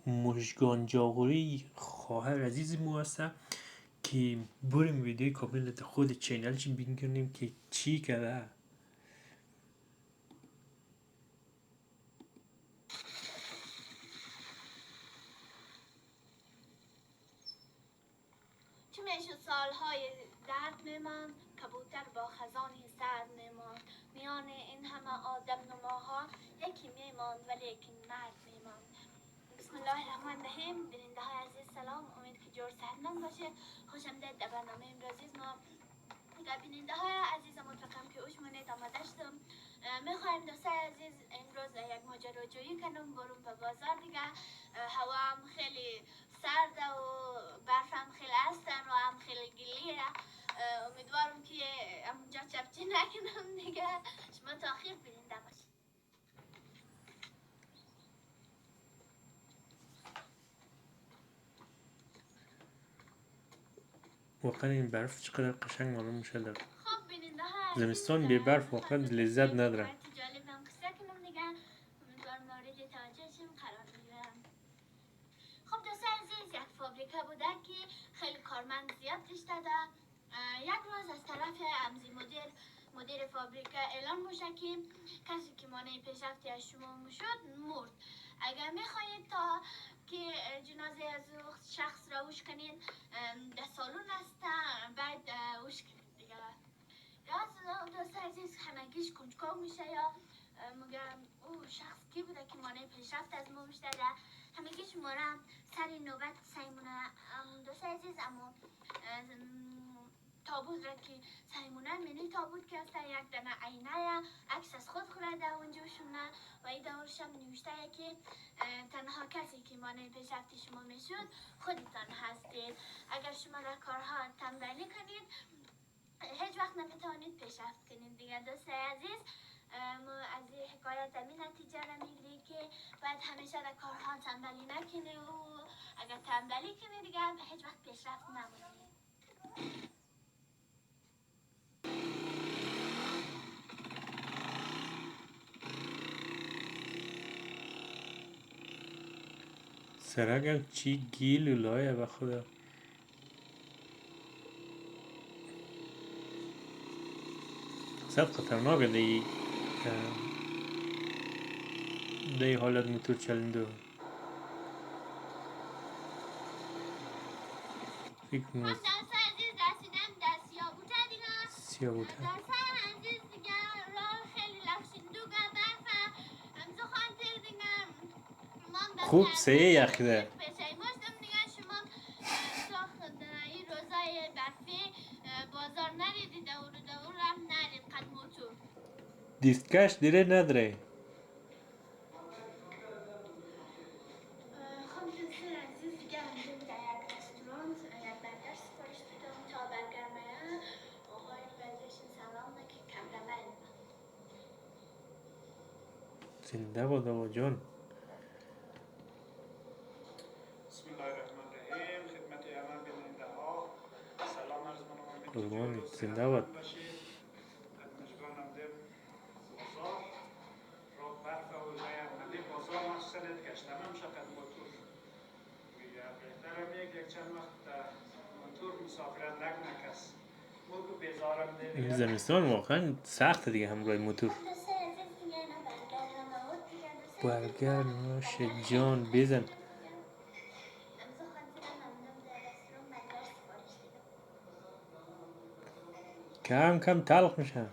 مژگان جاغوری خواهر عزیز مو هسته که بریم ویدیوی کامل در خود چینلش بگیریم که چی کرده. چه میشد سالهای درد میمان، کبوتر با خزانی سرد میمان، میان این همه آدم نماها یکی میمان ولی یکی مرد میمان. بسم الله الرحمن الرحیم. بیننده های عزیز سلام، امید که جور صحتمند باشه. خوش آمدید در برنامه امروزی ما. بیننده های عزیز مترقم که اوش منید آماده شدم. میخوایم دوستای عزیز امروز یک ماجراجویی کنم، برم به بازار دیگه. هوا هم خیلی سرده و برف هم خیلی هستن و هم خیلی گلیه. امیدوارم که همونجا چپچی نکنم دیگه. شما تا آخر بیننده باشید. واقعا این برف چقدر قشنگ معلوم میشه در خب بیننده های عزیز، زمستان. بی برف واقعا لذت نداره. جالبم قصه کنم دیگه. امیدوارم مورد توجهشون قرار بگیرم. خب دوست عزیز، یک فابریکه بوده که خیلی کارمند زیاد داشته ده. یک روز از طرف امزی مدیر فابریکه اعلان میشه که کسی که مانع پیشرفتی از شما میشد مرد. اگر میخواهید تا که جنازه از شخص را اوش کنید، در سالن است، باید اوش کنید دیگه. یا دوست عزیز همگیش کنجکاو میشه یا میگم او شخص کی بوده که مانع پیشرفت از ما بیشتر ده. همگیش مورم سر نوبت سیمونه دوست عزیز. اما تابوت را که سیمونه منی تابوت که است یک دنه عینه عکس از خود خورده اونجا شونه و این دورش هم نوشته که تنها کسی که مانع پیشرفت شما میشد خودتان هستید. اگر شما در کارها تنبلی کنید هیچ وقت نمیتوانید پیشرفت کنید دیگه. دوست عزیز، ما از این حکایت همین نتیجه را میگیری که باید همیشه در کارها تنبلی نکنی و اگر تنبلی کنی دیگه هیچ وقت پیشرفت نمونی. سرگم چی گیل و لایه به خدا. صد خطرناکه دی حالت موتور چلندو. فکر خب کنم دوست عزیز، رسیدم در سیابوته دیگه. سیابوته. دوست عزیز دیگه راه خیلی لخشندوگه برفه امزو خانتر دیگه. خوب سه یخیده. پیشایموشتم دیگه. شما تا این روزای برفی بازار نریدی، دور هم نرید قد موتور. دیستکش دیره نداره. خب دوست عزیز دیگه همجور در یک رستوران یک برگر سفارش دادم تا برگر میه. آقای برگرشون سلام نکه کمرمه. زنده باد آقا جان. بسم الله الرحمن الرحیم. خدمت همه بیننده ها سلام عرض می‌کنم. قربان زنده باد. باشید. مژگانم در بازار را برف و زیادی بازار مقصد گشتم نمیشه قد موتور یا بهتره یک چند وقت موتور مسافرت نکس موتور بیزارم این دیگه. زمستان واقعا سخته دیگه همراه موتور. برگر نوش جان بزن. کم کم تلخ میشه.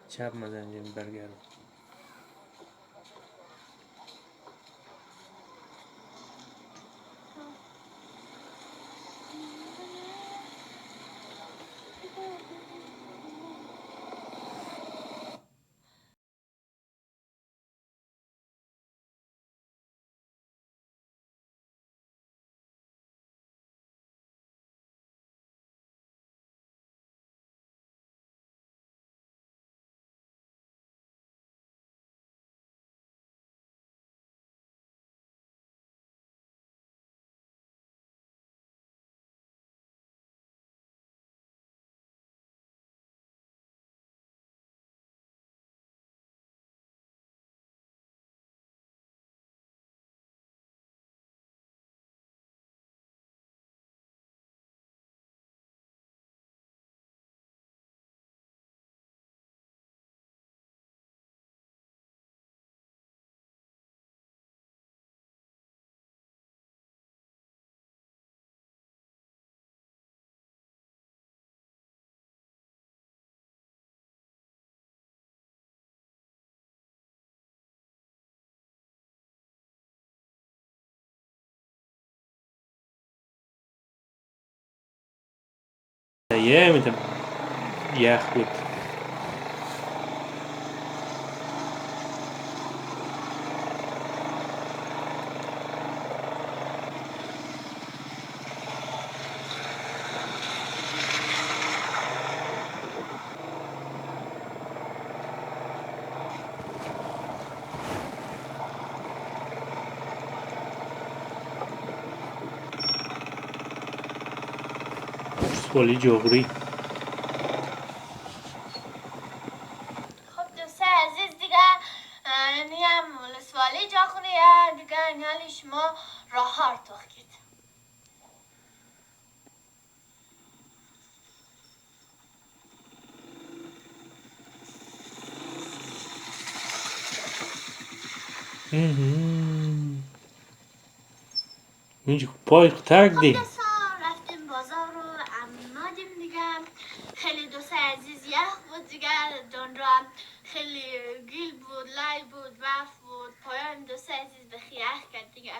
چپ مزنجیم برگر. یه میتونم یخ بود. سوالی جغری. خب دوستای عزیز دیگه نیم ولسوالی جا خونیه دیگه نیالی شما راهار توخید. اینجا پای ترک خب دی. دوستان رفتیم بازار رو امادیم دیگه. خیلی دوستای عزیز یخ بود دیگه. دون را خیلی گیل بود، لای بود، برف بود. پایان دوستای عزیز به خیخ کرد دیگه.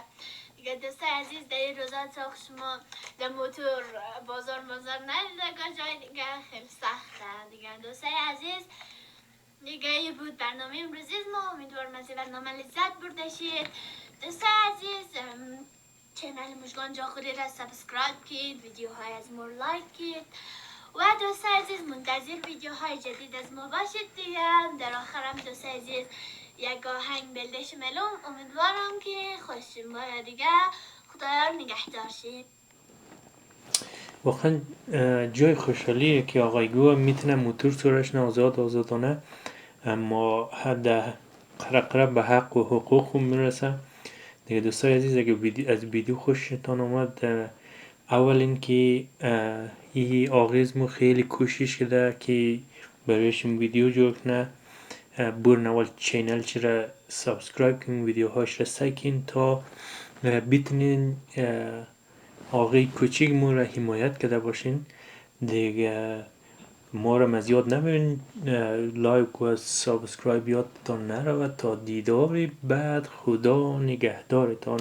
دیگه دوستای عزیز در این روزا تا شما در موتور بازار ندیده جای دیگه خیلی سخته دیگه. دوستای عزیز دیگه ای بود برنامه امروزی ما. امیدوارم از این برنامه لذت برده شید. دوستای عزیز چنل مژگان جاخوری را سابسکرایب کید، ویدیوهای از ما لایک کید و دوستای عزیز منتظر ویدیوهای جدید از ما باشید دیگه. در آخرم دوستای عزیز یک آهنگ بلدش ملوم. امیدوارم که خوشتون باید دیگه. خدایا نگهدار شید. واقعا جای خوشحالیه که آقای گو میتونه موتور سرش آزادانه، اما حد قرق به حق و حقوق میرسه دیگه. دوستای عزیز اگه از ویدیو خوشتان آمد، اول اینکه این آغیزمو خیلی کوشش کرده که برایش ویدیو جور کنه. برن اول چینل چرا سابسکرایب کن، ویدیوهاش را سکین تا بتونین آقای کوچیک ما را حمایت کرده باشین دیگه. ما را از یاد نبرین، لایک و سابسکرایب یادتان نرود. تا دیداری بعد، خدا نگهدارتان.